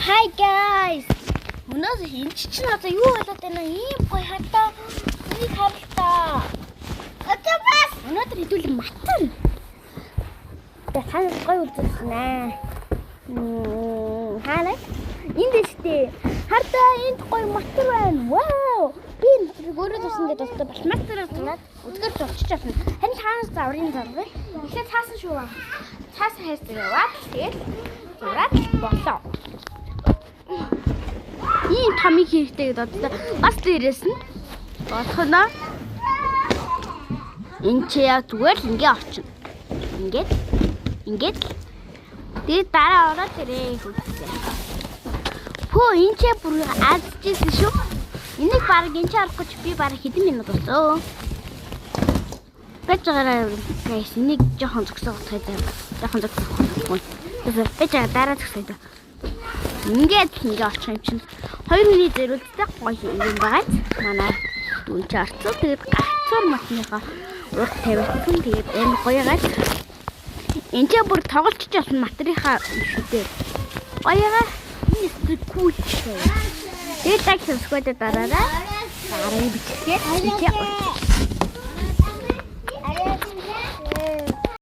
Hi guys. Өнөөдөр энэ чинь одоо юу болоод байна? Ийм гоё хатаа. Нэг харалтаа. Одоо бас өнөөдөр хэдүүлэн матар. Тэ ханаа гоё үзүүлнэ. Ханаа. Энд дэжтэй. Хартаа энд гоё матар байна. Вау. Би өөрөө тусна гэдэг бас балматараар тунаад өдгөр зурчих чадна. Харин хаанаас заврын заргыг. Ихлэ цаасан шүү. Цаасан хайрцаг яваад тэгээд зураад болоо. Ийм тамиг хэрэгтэй гэдэг одоо бас дээрээс нь бодхоно. Энд чи яг зүгээр л ингээ орчин. Ингээд. Тэгээд дараа ороод ирээ хөлтэй. Хөө энэ чи бүр аажчихсэн шүү. Энийг баг энэ чи арахгүй би баг хэдэн минут болоо. Бачаараа гайс нэг жоохон зөксөг тайдаа. Жоохон зөксөг. Бачаа дараа зөксөг. Ингээд очих юм чинь 2 хүний зэрүүлдэ гоё юм байна. Манай дүүн чарцуу тэгээд гацуур матныхаа урд тавьсан. Тэгээд энэ гоёгаар энэ ч бүр тоглолч болсон материйнхаа шүү дээ. Гоёгаар энэ күүч. Тэгээд таг subscribe дараарай. Дараа нь бичгээ.